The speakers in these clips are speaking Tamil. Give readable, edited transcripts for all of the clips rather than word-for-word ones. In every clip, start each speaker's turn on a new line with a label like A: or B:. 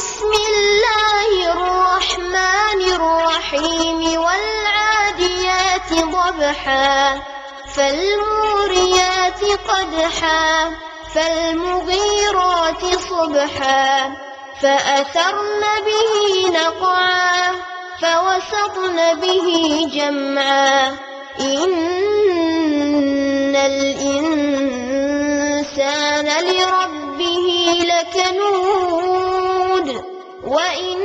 A: بسم الله الرحمن الرحيم والعاديات ضبحا فالموريات قدحا فالمغيرات صبحا فأثرن به نقعا فوسطن به جمعا إن الإنسان لربه لكنود وإنه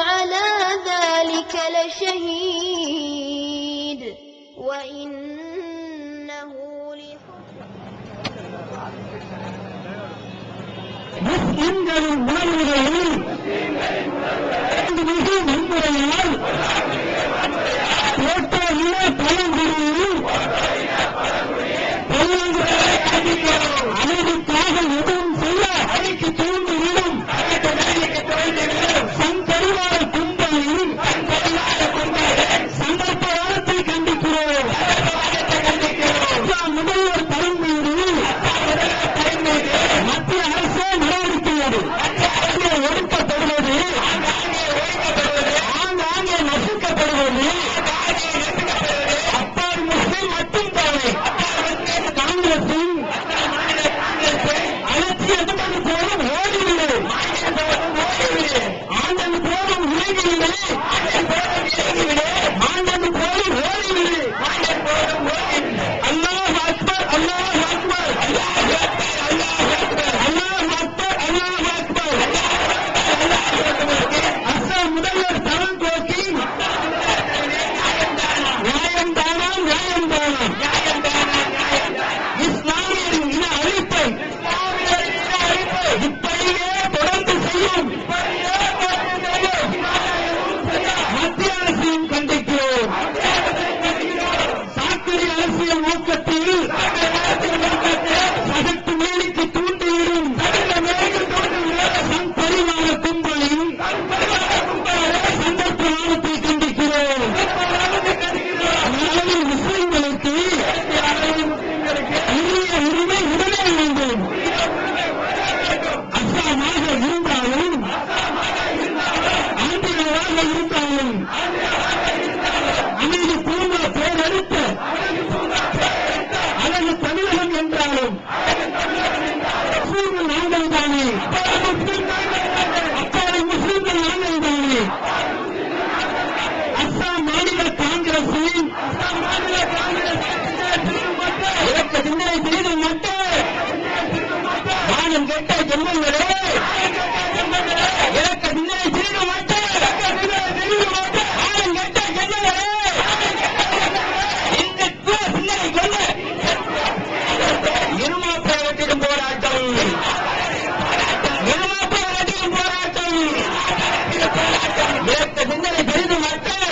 A: على ذلك لشهيد وإنه
B: முஸ்லிம்களின் உணர்வுகளில் மிக வன்முறையால் போட்டோவிய பழங்குடியில் அமைதிக்காக எதுவும் செய்ய அழைக்கு தூண்டிவிடும் சம்பரிவார கும்பலில் சந்தர்ப்பவாதத்தை கண்டிக்கிறோம். முதல்வர் தலைமையில் மத்திய அரசு நடவடிக்கையது ஒடுக்கப்படுவது ஆங்காங்கே நசுக்கப்படுவது அப்பால் முஸ்லிம் மட்டும் தானே காங்கிரசின் அலட்சியத்துடன் போலும் ஓடிவிடு ஆண்டது போலும் உலகிலே ஆண்டது போலும் ஓடிவிடு அல்லாஹ் அக்பர் அல்லாஹ் அக்பர் அல்லாஹ் அக்பர் அல்லாஹ் அக்பர். அஸ்ஸாம் முதல்வர் தரம் போக்கி நியாயம்தானா நியாயம்தானா இஸ்லாமியரின் இன அழிப்பை இப்படியே தொடர்ந்து செய்யும் மத்திய அரசையும் கண்டிக்கிறோம். சாக்கடை அரசியல் நோக்கத்தில் சகட்டு மேலுக்கு தூண்டிவிடும் பரிமாண கும்பலின் சந்தர்ப்பவாதத்தை கண்டிக்கிறோம். நாளில் முஸ்லிம்களுக்கு உரிய உரிமை உடனே வேண்டும். அஸ்ஸாமாக இருந்தாலும் ஆந்திராவாக இருந்தாலும் அமைதி பூங்கா பேரெடுத்த அழகு தமிழகம் என்றாலும் முஸ்லிம்கள் நாங்கள் தானே அப்பாவை முஸ்லிம்கள் நாங்கள் தானே. அஸ்ஸாம் மாநில காங்கிரசின் இலக்க சிந்தனை செய்து மட்டும் மானம் கெட்ட ஜென்மங்களே இலக்க சிந்தனை செய்து மட்டும் மானம் கெட்ட ஜென்மங்களே இந்துத்துவ சிந்தனை கொண்ட இருமாப்பழத்திலும் போராட்டம் இருமாப்பழத்திலும் போராட்டம் இலக்க சிந்தனை செய்து மட்டும்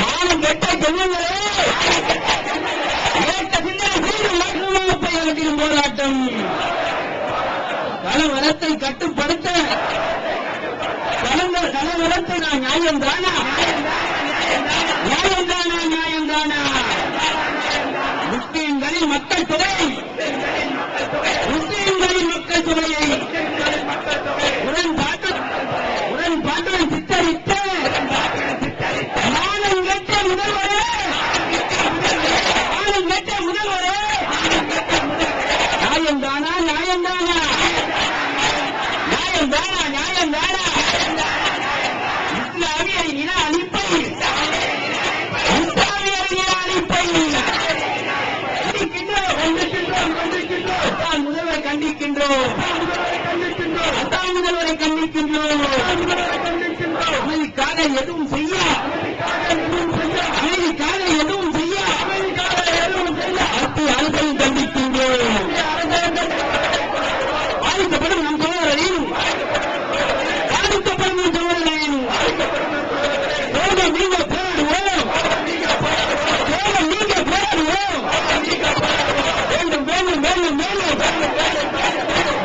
B: மானம் கெட்ட ஜென்மங்களே இலக்க சிந்தனை செய்து மட்டும் போராட்டம். கலவரத்தை கட்டுப்படுத்த கலவரத்தை நான் நியாயம்தானா நியாயம்தானா நியாயம்தானா முஸ்லிம்களின் மக்கள் தொகை முஸ்லிம்களின் மக்கள் தொகையை உடன்பாட்டுடன் சித்தரித்த மானம் கெட்ட முதல்வரே மானம் கெட்ட முதல்வரே நியாயம்தானா நியாயம்தானா நியாயம்தானா நியாயம்தானா இஸ்லாமியரின் இன அழிப்பை இஸ்லாமியரின் இன அழிப்பை அஸ்ஸாம் முதல்வரை கண்டிக்கின்றோம் அஸ்ஸாம் முதல்வரை கண்டிக்கின்றோம். அமைதிக்காக எதுவும் செய்ய அமைதிக்காக எதுவும் செய்ய மத்திய அரசையும் கண்டிக்கின்றோம். பாதிக்கப்படும் நம் சோழரையும் பாதிக்கப்படும் நம் சோழரையும் நீங்க போராடுவோம் நீங்க போராடுவோம் வேண்டும் வேண்டும் வேண்டும் வேண்டும்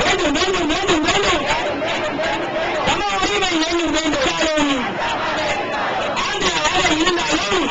B: வேண்டும் வேண்டும் வேண்டும் வேண்டும் சம உரிமை வேண்டும் வேண்டும் ஆந்திராவாக இருந்தாலும்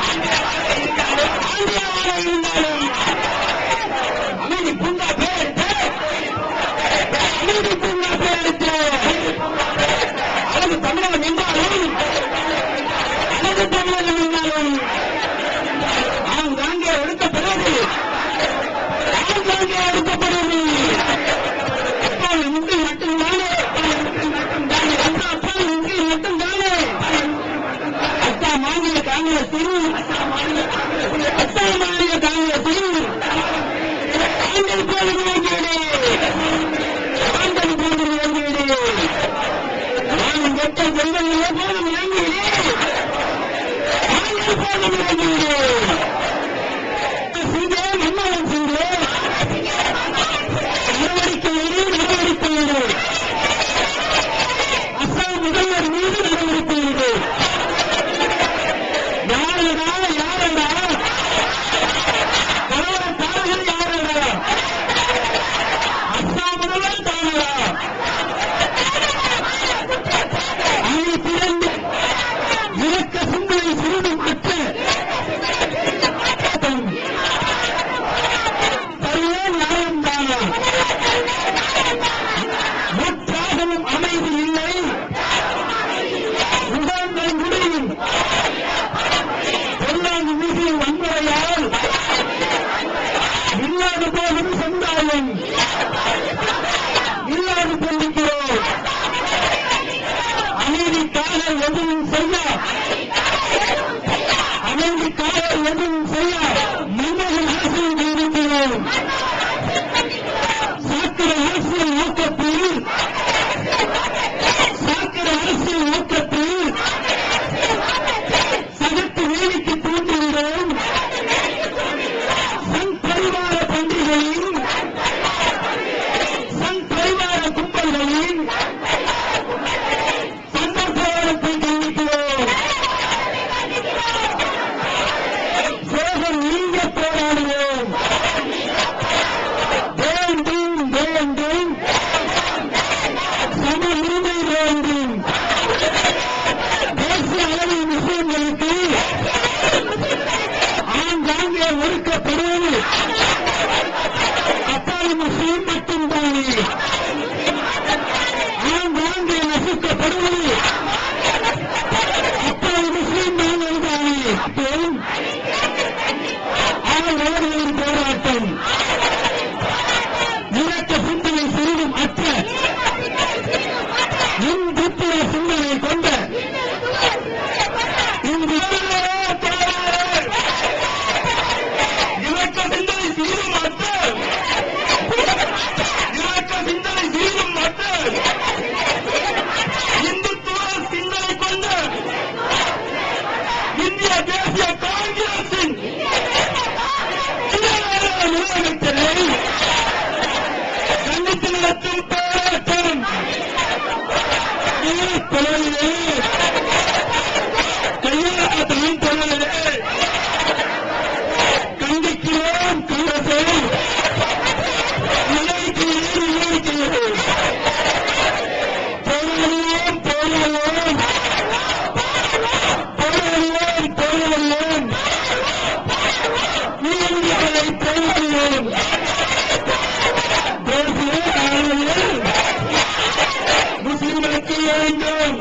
B: வேண்டும்.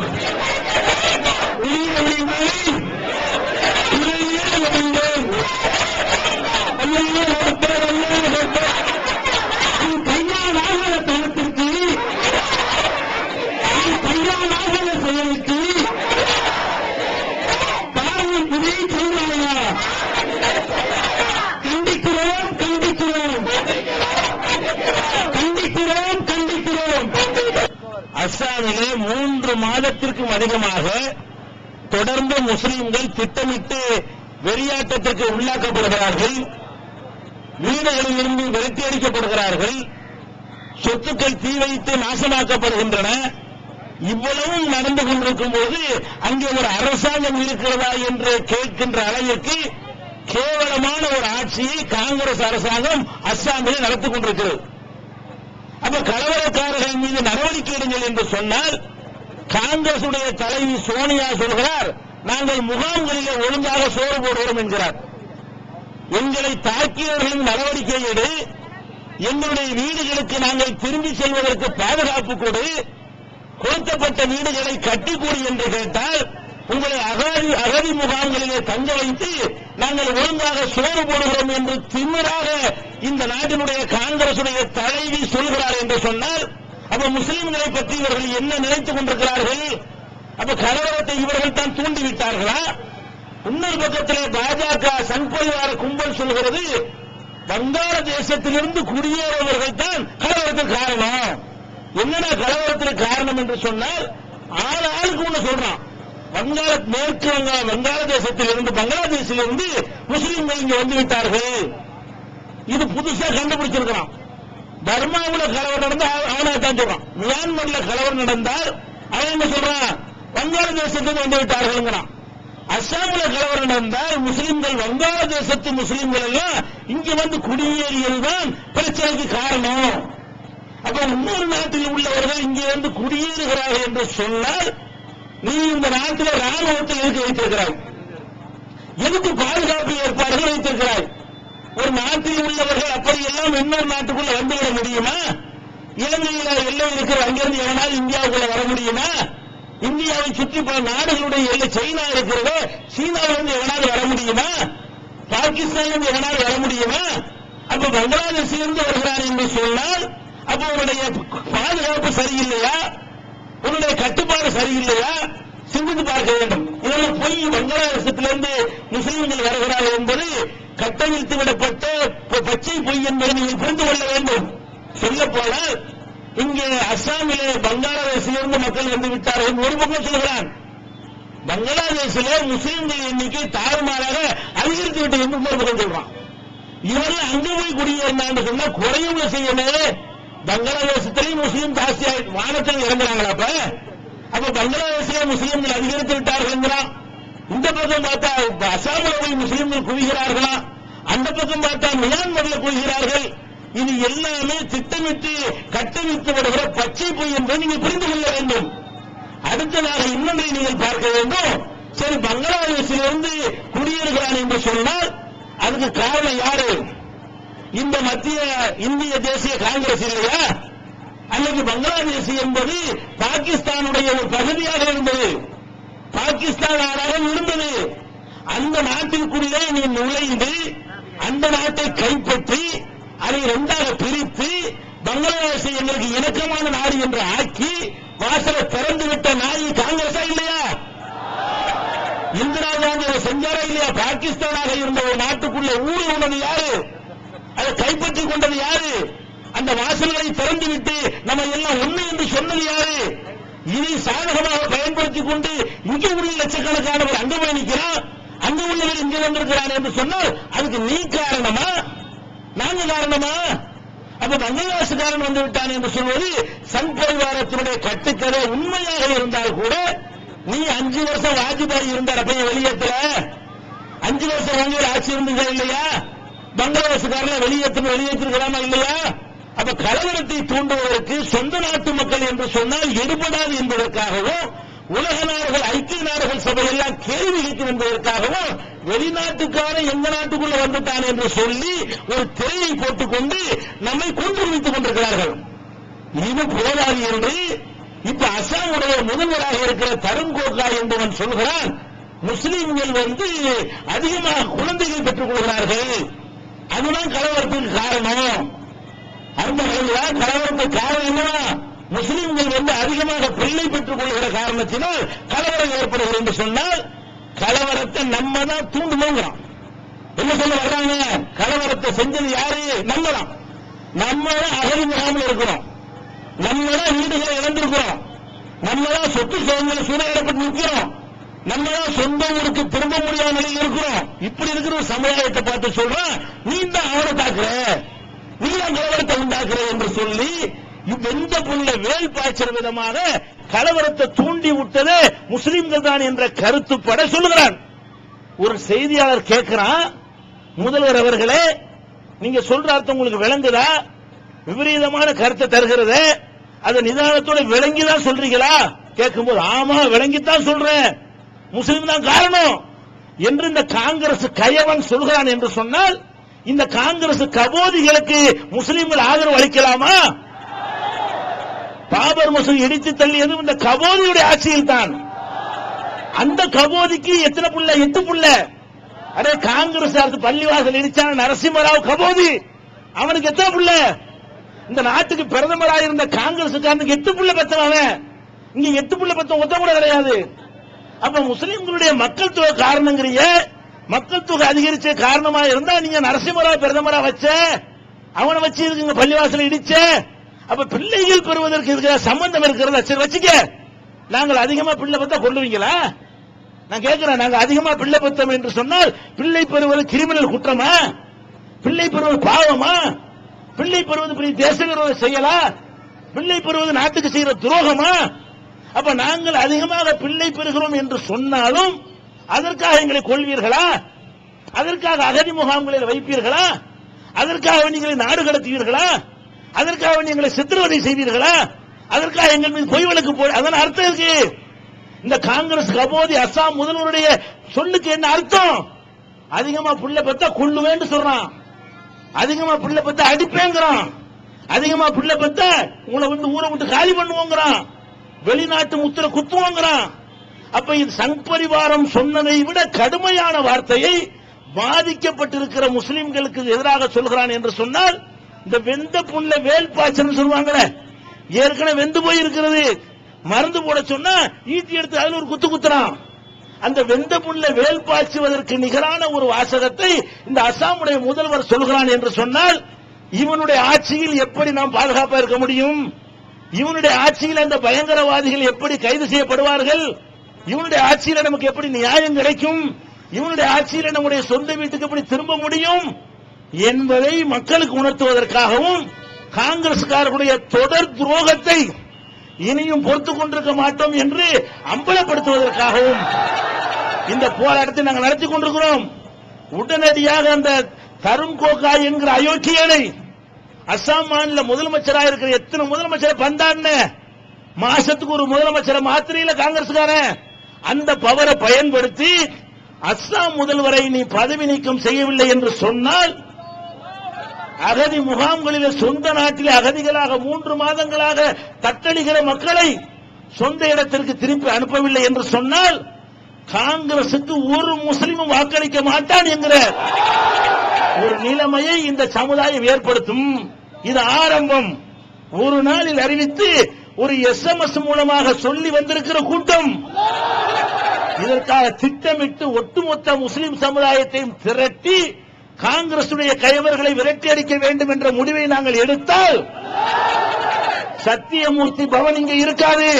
B: உயிரை வேண்டும். அல்லாஹ் அக்பர், அல்லாஹ் அக்பர். கையாளாக தளத்திற்கு, கையாளாக செயலுக்கு தாயின் புதிய செய்வாயா? கண்டிக்கிறோம், கண்டிக்கிறோம், கண்டிக்கிறோம், கண்டிக்கிறோம். அஸ்ஸாமிலே 3 மாதத்திற்கும் அதிகமாக தொடர்ந்து முஸ்லிம்கள் திட்டமிட்டு வெறியாட்டத்திற்கு உள்ளாக்கப்படுகிறார்கள், வீடுகளில் இருந்து விரட்டி அடிக்கப்படுகிறார்கள், சொத்துக்கள் தீ வைத்து நாசமாக்கப்படுகின்றன. இவ்வளவும் நடந்து கொண்டிருக்கும் போது அங்கே ஒரு அரசாங்கம் இருக்கிறதா என்று கேட்கின்ற அளவிற்கு கேவலமான ஒரு ஆட்சியை காங்கிரஸ் அரசாங்கம் அஸ்ஸாமில் நடத்தி கொண்டிருக்கிறது. அப்ப கலவரக்காரர்கள் மீது நடவடிக்கை எடுங்கள் என்று சொன்னால் காங்கிரஸ் தலைவி சோனியா சொல்கிறார், நாங்கள் முகாம்களிலே ஒழுங்காக சோறு போடுகிறோம் என்கிறார். எங்களை தாக்கியவர்களின் நடவடிக்கை எடு, எங்களுடைய வீடுகளுக்கு நாங்கள் திரும்பி செல்வதற்கு பாதுகாப்பு கொடு, கொடுக்கப்பட்ட வீடுகளை கட்டிக்கூடு என்று கேட்டால் உங்களை அகதி முகாம்களிலே தங்க வைத்து நாங்கள் ஒழுங்காக சோறு போடுகிறோம் என்று திமிராக இந்த நாட்டினுடைய காங்கிரசுடைய தலைவி சொல்கிறார் என்று சொன்னால் அப்ப முஸ்லிம்களை பற்றி இவர்கள் என்ன நினைத்துக் கொண்டிருக்கிறார்கள்? அப்ப கலவரத்தை இவர்கள் தான் தூண்டிவிட்டார்களா? இன்னொரு பக்கத்திலே பாஜக சங்பரிவார கும்பல் சொல்கிறது, வங்காளதேசத்திலிருந்து குடியேறுவர்கள் தான் கலவரத்துக்கு காரணம். என்னடா கலவரத்திற்கு காரணம் என்று சொன்னால் ஆளுக்கு ஒண்ணு சொல்றான். மேற்கு வங்காளதேசத்திலிருந்து பங்களாதேஷிலிருந்து முஸ்லிம்கள் இங்க வந்து விட்டார்கள். இது புதுசா கண்டுபிடிச்சிருக்கிறான். பர்மாவுல கலவரம் நடந்தால் அவனை தான் சொல்றான். மியான்மர்ல கலவரம் நடந்தால் அவன் என்ன சொல்றான்? வங்காளதேசத்துக்கு வந்து விட்டார்கள். அஸ்ஸாமில் கலவரம் நடந்தால் முஸ்லிம்கள் வங்காளதேசத்து முஸ்லிம்கள் எல்லாம் இங்க வந்து குடியேறியதுதான் பிரச்சனைக்கு காரணம். அப்ப இன்னொரு நாட்டில் உள்ளவர்கள் இங்கே வந்து குடியேறுகிறார்கள் என்று சொன்னால் நீ இந்த நாட்டில் ராணுவத்தில் இருக்க வைத்திருக்கிறாய், எதுக்கு பாதுகாப்பு ஏற்பாடுகள் வைத்திருக்கிறாய்? ஒரு நாட்டில் உள்ளவர்கள் அப்படியெல்லாம் இன்னொரு நாட்டுக்குள்ள வந்துவிட முடியுமா? இலங்கையில் எல்லை இருக்கிற அங்கிருந்து எவனால் இந்தியாவுக்குள்ள வர முடியுமா? இந்தியாவை சுற்றி பல நாடுகளுடைய எல்லை சைனா இருக்கிறது, சீனாவிலிருந்து எவனாவது வர முடியுமா? பாகிஸ்தானிலிருந்து எவனாவது வர முடியுமா? அப்ப பங்களாதேஷிலிருந்து வருகிறார் என்று சொன்னால் அப்ப உன்னுடைய பாதுகாப்பு சரியில்லையா? உன்னுடைய கட்டுப்பாடு சரியில்லையா? சிந்தித்து பார்க்க வேண்டும். இதெல்லாம் பொய். பங்களாதேசத்திலிருந்து முஸ்லிம்கள் வருகிறார்கள் என்பது கட்டவிழ்த்து விடப்பட்ட பச்சை பொய் என்பதை நீங்கள் புரிந்து கொள்ள வேண்டும். சொல்ல போனால் இங்கே அஸ்ஸாமிலே பங்களாதேஷிலிருந்து மக்கள் வந்து விட்டார்கள் ஒரு பக்கம் சொல்கிறான். பங்களாதேஷிலே முஸ்லிம்கள் எண்ணிக்கை தாறுமாறாக அதிகரித்து விட்டது என்று ஒரு பக்கம் சொல்றான். இவர்கள் அங்கு போய் குடியேறினான்னு சொன்னா குறையும் செய்யணும். பங்களாதேசத்திலேயும் முஸ்லீம் ஜாஸ்தியா வானத்தில் இறங்குறாங்களா? அப்ப பங்களாதேஷிலே முஸ்லீம்கள் அதிகரித்து விட்டார்கள் என்கிறான். இந்த பக்கம் பார்த்தா அஸ்ஸாமில் போய் முஸ்லீம்கள் குவிகிறார்களா? அந்த பக்கம் பார்த்தா மியான்மர்ல குவிகிறார்கள். இது எல்லாமே திட்டமிட்டு கட்டமைத்து வருகிற பச்சை பொய் என்பதை நீங்கள் புரிந்து கொள்ள வேண்டும். அடுத்ததாக இன்னொன்றை நீங்கள் பார்க்க வேண்டும். சரி, பங்களாதேஷிலிருந்து குடியேறுகிறான் என்று சொன்னால் அதுக்கு காரணம் யாரு? இந்த மத்திய இந்திய தேசிய காங்கிரஸ் இல்லையா? அன்னைக்கு பங்களாதேஷ் என்பது பாகிஸ்தானுடைய ஒரு பகுதியாக இருந்தது, பாகிஸ்தான் நாடாக இருந்தது. அந்த நாட்டிற்குள்ளே நீ நுழைந்து அந்த நாட்டை கைப்பற்றி அதை 2ஆக பிரித்து பங்களாதேஷை எங்களுக்கு இணக்கமான நாடு என்று ஆக்கி வாசலை திறந்து விட்ட நாய் காங்கிரஸா இல்லையா? இந்திரா காந்தி அதை செஞ்சாரா இல்லையா? பாகிஸ்தானாக இருந்த ஒரு நாட்டுக்குள்ள ஊடுருவது யாரு? அதை கைப்பற்றிக் கொண்டது யாரு? அந்த வாசல்களை திறந்து விட்டு நம்ம எல்லாம் ஒண்ணு என்று சொன்னது யாரு? இதை சாதகமாக பயன்படுத்திக் கொண்டு இங்கே உள்ள லட்சக்கணக்கானவர் அங்க போய் நிற்கிறான், அங்க உள்ளவர் இங்கே வந்திருக்கிறான் என்று சொன்னால் அதுக்கு நீ காரணமா? நாங்க காரணமா? அப்ப பங்களாதேஷ்காரன் வந்து விட்டான் என்று சொல்வது சங் பரிவாரத்தினுடைய கட்டுக்கதை உண்மையாக இருந்தால் கூட நீ 5 வருஷம் வாஜ்பாய் இருந்தார் அப்ப வெளியேற்றல, 5 வருஷம் உங்கள் ஆட்சி இருந்தீங்க இல்லையா? பங்களாதேஷ்காரனை வெளியேற்றிருக்கலாமா இல்லையா? அப்ப கலவரத்தை தூண்டுவதற்கு சொந்த நாட்டு மக்கள் என்று சொன்னால் எடுபடாது என்பதற்காகவும் உலக நாடுகள் ஐக்கிய நாடுகள் சபையெல்லாம் கேள்வி கேட்கும் என்பதற்காகவும் வெளிநாட்டுக்கான எந்த நாட்டுக்குள்ள வந்துட்டான் என்று சொல்லி ஒரு திரையை போட்டுக் கொண்டு நம்மை கொண்டு வைத்துக் கொண்டிருக்கிறார்கள். இது போதாது என்று இப்ப அசாமுடைய முதல்வராக இருக்கிற தருண் கோகாய் என்பவன் சொல்கிறான், முஸ்லிம்கள் அதிகமாக குழந்தைகள் பெற்றுக் கொள்கிறார்கள், அதுதான் கலவரத்துக்கு காரணம். அருமையா, கலவரத்துக்கு காரணம் என்னவா? முஸ்லிம்கள் அதிகமாக பிள்ளை பெற்றுக் கொள்கிற காரணத்தினால் கலவரம் ஏற்படுகிறது என்று சொன்னால், கலவரத்தை நம்ம தான் தூண்டுவோங்கிறோம். என்ன சொல்ல வர்றாங்க? கலவரத்தை செஞ்சது யாரு? நம்ம தான். நம்ம தான் அகதி முகாமில் இருக்கிறோம், நம்ம தான் வீடுகளை இழந்திருக்கிறோம், நம்ம தான் சொத்து சுதந்திரம் சூறையாடப்பட்டு நிற்கிறோம், நம்ம தான் சொந்த ஊருக்கு திரும்ப முடியாத நிலையில் இருக்கிறோம். இப்படி இருக்கிற ஒரு சமுதாயத்தை பார்த்து சொல்றோம், நீ தான் அவனை தாக்குற, நீ தான் கலவரத்தை உண்டாக்குற என்று சொல்லி வெந்த புள்ள வேல் பாய்ச்சற விதமாக கலவரத்தை தூண்டி விட்டது முஸ்லிம்கள் தான் என்ற கருத்துப்பட சொல்லுகிறான். ஒரு செய்தியாளர் கேட்கிறான், முதல்வர் அவர்களே, நீங்க சொல்ற அர்த்தம் உங்களுக்கு விளங்குதா? விபரீதமான கருத்தை தருகிறது, அதை நிதானத்தோட விளங்கிதான் சொல்றீங்களா? கேட்கும்போது ஆமா விளங்கித்தான் சொல்றேன், முஸ்லிம் தான் காரணம் என்று இந்த காங்கிரஸ் கயவன் சொல்கிறான் என்று சொன்னால், இந்த காங்கிரஸ் கபோதிகளுக்கு முஸ்லிம்கள் ஆதரவு அளிக்கலாமா? பாபர் மசூதி இடித்து தள்ளியதும் இந்த கபோதியுடைய ஆட்சியில் தான். அந்த கபோதிக்கு எத்தனை புள்ள? 8 புள்ள. அரே, காங்கிரஸ் அரசு பள்ளிவாசல் இடிச்சான நரசிம்மராவ் கபோதி, அவனுக்கு எத்தனை புள்ள? இந்த நாட்டுக்கு பிரதமராக இருந்த காங்கிரசுக்காரனுக்கு 8 புள்ள பெற்றவன். இங்க 8 புள்ள பெற்ற ஒத்த கூட கிடையாது. அப்ப முஸ்லிம்களுடைய மக்கள் தொகை காரணங்கிறிய, மக்கள் தொகை அதிகரிச்ச காரணமா இருந்தா நீங்க நரசிம்மராவ் பிரதமரா வச்ச, அவனை வச்சு இருக்குங்க பள்ளிவாசல் இடிச்ச. அப்ப பிள்ளைகள் பெறுவதற்கு இருக்கிற சம்பந்தம் இருக்கிறத சரி வச்சுக்க. நாங்கள் அதிகமா பிள்ளை பெற்றா கொள்ளுவீங்களா? நான் கேட்கிறேன், நாங்க அதிகமா பிள்ளை பெற்றோம் என்று சொன்னால் பிள்ளை பெறுவது கிரிமினல் குற்றமா? பிள்ளை பெறுவது பாவமா? பிள்ளை பெறுவது பெரிய தேச விரோத செயலா? பிள்ளை பெறுவது நாட்டுக்கு செய்கிற துரோகமா? அப்ப நாங்கள் அதிகமாக பிள்ளை பெறுகிறோம் என்று சொன்னாலும் அதற்காக எங்களை கொள்வீர்களா? அதற்காக அகதி முகாம்களில் வைப்பீர்களா? அதற்காக நீங்களை நாடு கடத்துவீர்களா? அதற்காக எங்களை சித்திரவதை செய்வீர்களா? அதற்காக எங்கள் மீது பொய் வழக்கு போய் அதன் அர்த்தம் இருக்கு. இந்த காங்கிரஸ் கபோதி அசாம் முதல்வருடைய சொல்லுக்கு என்ன அர்த்தம்? அதிகமா புள்ள பெத்தா கொள்ளுவேன்னு சொல்றான், அதிகமா புள்ள பெத்தா அடிப்பேங்கிறான், அதிகமா புள்ள பெத்தா உங்களை ஊரை விட்டு காலி பண்ணுவோங்கிறான், வெளிநாட்டு முத்திர குத்துவோங்கிறான். அப்ப இது சங் பரிவாரம் சொன்னதை விட கடுமையான வார்த்தையை பாதிக்கப்பட்டிருக்கிற முஸ்லிம்களுக்கு எதிராக சொல்கிறான் என்று சொன்னால், இந்த வெந்த புல்ல வேல் பாய்ச்சல் சொல்லுவாங்களே, ஏற்கனவே வெந்து போயிருக்கிறது, மருந்து போட சொன்னா ஈட்டி எடுத்து அதுல ஒரு குத்து குத்துறான். அந்த வெந்த புல்ல வேல் பாய்ச்சுவதற்கு நிகரான ஒரு வாசகத்தை இந்த அசாமுடைய முதல்வர் சொல்கிறான் என்று சொன்னால், இவனுடைய ஆட்சியில் எப்படி நாம் பாதுகாப்பா இருக்க முடியும்? இவனுடைய ஆட்சியில் அந்த பயங்கரவாதிகள் எப்படி கைது செய்யப்படுவார்கள்? இவனுடைய ஆட்சியில் நமக்கு எப்படி நியாயம் கிடைக்கும்? இவனுடைய ஆட்சியில் நம்முடைய சொந்த வீட்டுக்கு எப்படி திரும்ப முடியும் என்பதை மக்களுக்கு உணர்த்துவதற்காகவும், காங்கிரஸ்காரர்களுடைய தொடர் துரோகத்தை இனியும் பொறுத்துக் கொண்டிருக்க மாட்டோம் என்று அம்பலப்படுத்துவதற்காகவும் இந்த போராட்டத்தை நாங்கள் நடத்தி கொண்டிருக்கிறோம். உடனடியாக அந்த தருண் கோகாய் என்கிற அயோக்கியனை, அசாம் மாநில முதலமைச்சராக இருக்கிற எத்தனை முதலமைச்சரை பந்தான்னு மாசத்துக்கு ஒரு முதலமைச்சரை மாத்திரையில காங்கிரஸ்காரன் அந்த பவரை பயன்படுத்தி அசாம் முதல்வரை நீ பதவி நீக்கம் செய்யவில்லை என்று சொன்னால், அகதி முகாம்களில் சொந்த நாட்டில் அகதிகளாக 3 மாதங்களாக தத்தளிக்கிற மக்களை சொந்த இடத்திற்கு திருப்பி அனுப்பவில்லை என்று சொன்னால், காங்கிரசுக்கு ஒரு முஸ்லிமும் வாக்களிக்க மாட்டான் என்கிற ஒரு நிலைமையை இந்த சமுதாயம் ஏற்படுத்தும். இது ஆரம்பம். ஒரு நாளில் அறிவித்து ஒரு SMS மூலமாக சொல்லி வந்திருக்கிற கூட்டம். இதற்காக திட்டமிட்டு ஒட்டுமொத்த முஸ்லிம் சமுதாயத்தையும் திரட்டி காங்கிரசுடைய கயவர்களை விரட்டி அடிக்க வேண்டும் என்ற முடிவை நாங்கள் எடுத்தால், சத்தியமூர்த்தி பவன் இங்கே இருக்காது.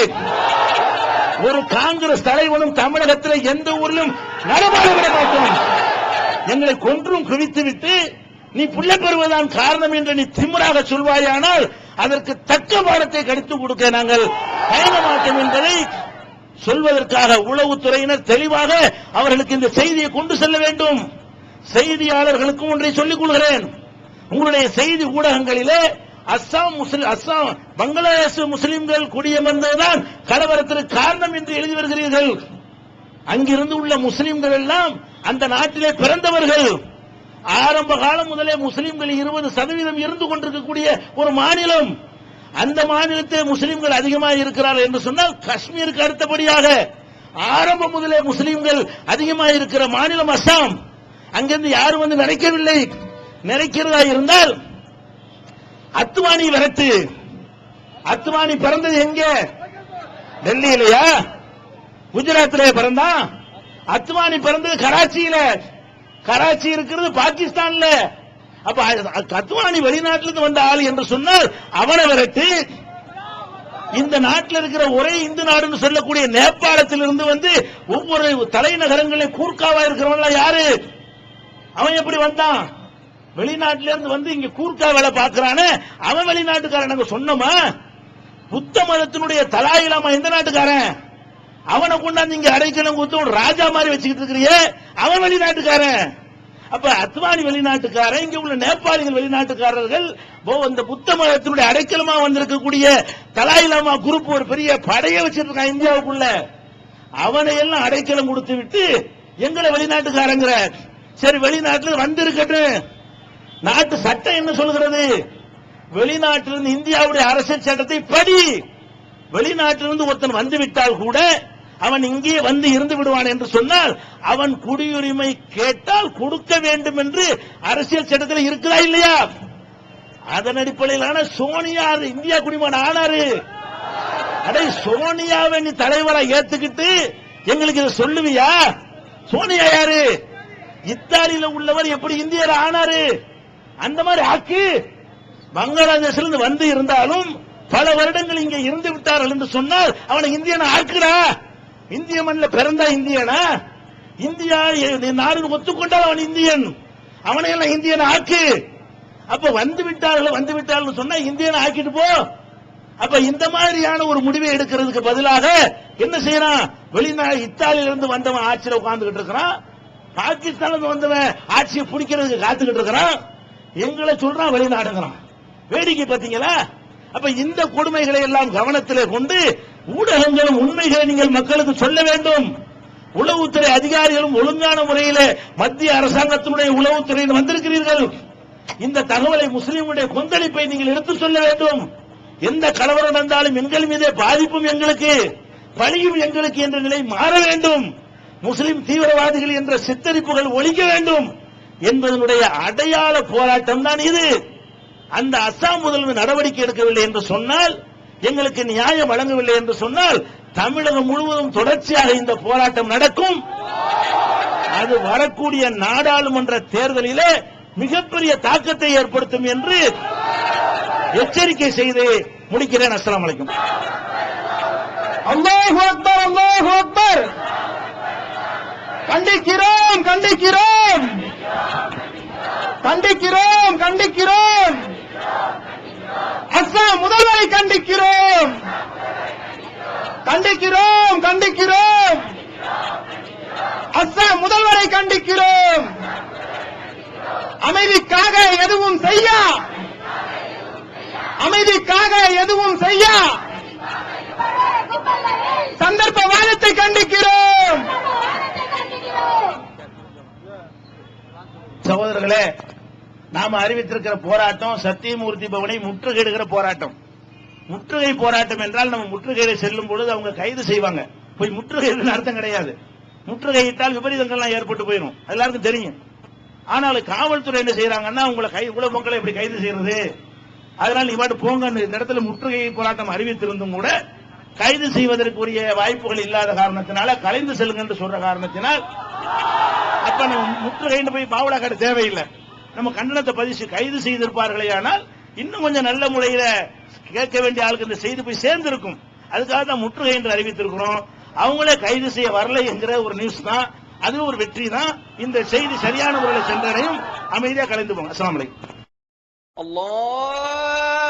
B: ஒரு காங்கிரஸ் தலைவனும் தமிழகத்தில் எந்த ஊரிலும் நடமாட விட மாட்டோம். எங்களை கொன்றும் குவித்துவிட்டு நீ புள்ளை பெறுவதான் காரணம் என்று நீ திமிராக சொல்வாயானால் அதற்கு தக்க பாடத்தை கடித்துக் கொடுக்க நாங்கள் தயங்க மாட்டோம் என்பதை சொல்வதற்காக உளவுத்துறையினர் தெளிவாக அவர்களுக்கு இந்த செய்தியை கொண்டு செல்ல வேண்டும். செய்தியாளர்களுக்கும் ஒன்றை சொல்லிக் கொள்கிறேன். உங்களுடைய செய்தி ஊடகங்களிலே அஸ்ஸாம் பங்களாதேஷ் முஸ்லிம்கள் குடியமர்ந்ததுதான் கலவரத்திற்கு காரணம் என்று எழுதி வருகிறீர்கள். அங்கிருந்து உள்ள முஸ்லிம்கள் எல்லாம் அந்த நாட்டிலே பிறந்தவர்கள். ஆரம்ப காலம் முதலே முஸ்லிம்கள் 20% இருந்து கொண்டிருக்கக்கூடிய ஒரு மாநிலம். அந்த மாநிலத்தில் முஸ்லிம்கள் அதிகமாக இருக்கிறார்கள் என்று சொன்னால் காஷ்மீருக்கு அடுத்தபடியாக ஆரம்பம் முதலே முஸ்லிம்கள் அதிகமாக இருக்கிற மாநிலம் அஸ்ஸாம். அங்கிருந்து யாரும் வந்து நினைக்கவில்லை. நினைக்கிறதா இருந்தால் அத்வானி விரட்டு. அத்வானி பிறந்தது எங்க? டெல்லியிலயா? குஜராத்திலே பிறந்தான். அத்வானி பிறந்தது கராச்சியில. கராச்சி இருக்கிறது பாகிஸ்தான்ல. அப்ப அத்வானி வெளிநாட்டிலிருந்து வந்த ஆள் என்று சொன்னால் அவனை விரட்டு. இந்த நாட்டில் இருக்கிற ஒரே இந்து நாடுன்னு சொல்லக்கூடிய நேபாளத்திலிருந்து வந்து ஒவ்வொரு தலைநகரங்களில் கூர்க்காவா இருக்கிறவன் யாரு? அவன் எப்படி வந்தான்? வெளிநாட்டிலிருந்து வந்து இங்க கூர்க்கா வேலை பார்க்கிறானே அவன் வெளிநாட்டுக்காரன். நாங்க சொன்னோமா? புத்த மதத்தினுடைய தலாயிலாமா எந்த நாட்டுக்காரன்? அவனை கொண்டாந்து இங்க அடைக்கலம் கொடுத்து ராஜா மாதிரி வச்சுக்கிட்டு இருக்கிறியே, அவன் வெளிநாட்டுக்காரன். அப்ப அத்வானி வெளிநாட்டுக்காரன், இங்க உள்ள நேபாளிகள் வெளிநாட்டுக்காரர்கள். இந்த புத்த மதத்தினுடைய அடைக்கலமா வந்திருக்கக்கூடிய தலாயிலாமா குரூப் ஒரு பெரிய படையை வச்சிட்டு இருக்கான் இந்தியாவுக்குள்ள. அவனை எல்லாம் அடைக்கலம் கொடுத்து விட்டு எங்களை வெளிநாட்டுக்காரங்கிற. சரி, வெளிநாட்டில் வந்திருக்கட்டும். நாட்டு சட்டம் என்ன சொல்கிறது? வெளிநாட்டிலிருந்து இந்தியாவுடைய அரசியல் சட்டத்தை படி. வெளிநாட்டிலிருந்து ஒருத்தன் வந்து விட்டால் கூட அவன் இங்கே வந்து இருந்து விடுவான் என்று சொன்னால் அவன் குடியுரிமை கேட்டால் கொடுக்க வேண்டும் என்று அரசியல் சட்டத்தில் இருக்குதா இல்லையா? அதன் அடிப்படையிலான சோனியா இந்தியா குடிமகன் ஆனாரு. அடே, சோனியாவை நீ தலைவரை ஏத்துக்கிட்டு எங்களுக்கு இதை சொல்லுவியா? சோனியா யாரு? இத்தாலியில உள்ளவர் எப்படி இந்தியர் ஆனாரு? அந்த மாதிரி ஆக்கு. பங்களாதேஷிலிருந்து வந்து இருந்தாலும் பல வருடங்கள் இங்கே இருந்து விட்டார்கள் என்று சொன்னால் அவனை இந்தியனை ஆக்குடா. இந்திய மண்ணில் பிறந்தா இந்தியனா? இந்தியா நாடு ஒத்துக்கொண்டால் அவன் இந்தியன். அவனை எல்லாம் இந்தியனை ஆக்கு. அப்ப வந்து விட்டார்கள் சொன்னா இந்தியனை ஆக்கிட்டு போ. அப்ப இந்த மாதிரியான ஒரு முடிவை எடுக்கிறதுக்கு பதிலாக என்ன செய்யறான்? வெளிநாடு இத்தாலியிலிருந்து வந்தவன் ஆட்சியில் உட்கார்ந்துகிட்டு இருக்கிறான். பாகிஸ்தான் வந்தவன் ஆட்சியை பிடிக்கிறதுக்கு காத்துக்கிட்டு இருக்கிறான். எங்களை சொல்றான் வெளிநாடுங்கிறான். வேடிக்கை பார்த்தீங்களா? அப்ப இந்த கொடுமைகளை எல்லாம் கவனத்திலே கொண்டு ஊடகங்களும் உண்மைகளை நீங்கள் மக்களுக்கு சொல்ல வேண்டும். உளவுத்துறை அதிகாரிகளும் ஒழுங்கான முறையில் மத்திய அரசாங்கத்தினுடைய உளவுத்துறையில் வந்திருக்கிறீர்கள். இந்த தகவலை முஸ்லிம்களுடைய கொந்தளிப்பை நீங்கள் எடுத்து சொல்ல வேண்டும். எந்த கலவரம் நடந்தாலும் எங்கள் மீதே பாதிப்பும் எங்களுக்கு, பழியும் எங்களுக்கு என்ற நிலை மாற வேண்டும். முஸ்லிம் தீவிரவாதிகள் என்ற சித்தரிப்புகள் ஒழிக்க வேண்டும் என்பதனுடைய அடையாள போராட்டம் தான் இது. அந்த அஸ்ஸாம் முதல்வர் நடவடிக்கை எடுக்கவில்லை என்று சொன்னால், எங்களுக்கு நியாயம் வழங்கவில்லை என்று சொன்னால் தமிழகம் முழுவதும் தொடர்ச்சியாக இந்த போராட்டம் நடக்கும். அது வரக்கூடிய நாடாளுமன்ற தேர்தலிலே மிகப்பெரிய தாக்கத்தை ஏற்படுத்தும் என்று எச்சரிக்கை செய்து முடிக்கிறேன். அஸ்ஸலாமு அலைக்கும்.
C: அல்லாஹு அக்பர், அல்லாஹு அக்பர். கண்டிக்கிறோம், கண்டிக்கிறோம், கண்டிக்கிறோம், கண்டிக்கிறோம். அஸ்ஸாம் முதல்வரை கண்டிக்கிறோம், கண்டிக்கிறோம், கண்டிக்கிறோம். அஸ்ஸாம் முதல்வரை கண்டிக்கிறோம். அமைதிக்காக எதுவும் செய்ய, அமைதிக்காக எதுவும் செய்ய சந்தர்ப்பவாதத்தை கண்டிக்கிறோம்.
B: சகோதரர்களே, நாம அறிவித்திருக்கிற போராட்டம் சத்தியமூர்த்தி பவனை முற்றுகையிடுகிற போராட்டம். முற்றுகை போராட்டம் என்றால் நம்ம முற்றுகையில செல்லும் பொழுது அவங்க கைது செய்வாங்க. போய் முற்றுகையிட அர்த்தம் கிடையாது. முற்றுகையிட்டால் விபரீதங்கள்லாம் ஏற்பட்டு போயிடும், எல்லாருக்கும் தெரியும். ஆனால் காவல்துறை என்ன செய்யறாங்கன்னா உங்களை இவ்வளவு மக்களை எப்படி கைது செய்யறது, அதனால நீ பாட்டு போங்க. இந்த இடத்துல முற்றுகை போராட்டம் அறிவித்திருந்தும் கூட கைது செய்வதற்குரிய வாய்ப்புகள் இல்லாத காரணத்தினால கலைந்து செல்லுங்க என்று சொல்ற காரணத்தினால் அப்ப நம்ம முற்றுகைன்னு போய் பாவலா காட்ட தேவையில்லை. நம்ம கண்டனத்தை பதிச்சு கைது செய்திருப்பார்களே, ஆனால் இன்னும் கொஞ்சம் நல்ல முறையில கேட்க வேண்டிய ஆளுக்கு இந்த செய்தி போய் சேர்ந்திருக்கும். அதுக்காக தான் முற்றுகை என்று அறிவித்திருக்கிறோம். அவங்களே கைது செய்ய வரலை என்கிற ஒரு நியூஸ் தான், அது ஒரு வெற்றி தான். இந்த செய்தி சரியான முறையில் சென்றடையும். அமைதியா கலந்து போங்க. அஸ்ஸலாமு அலைக்கும்.
C: அல்லாஹ்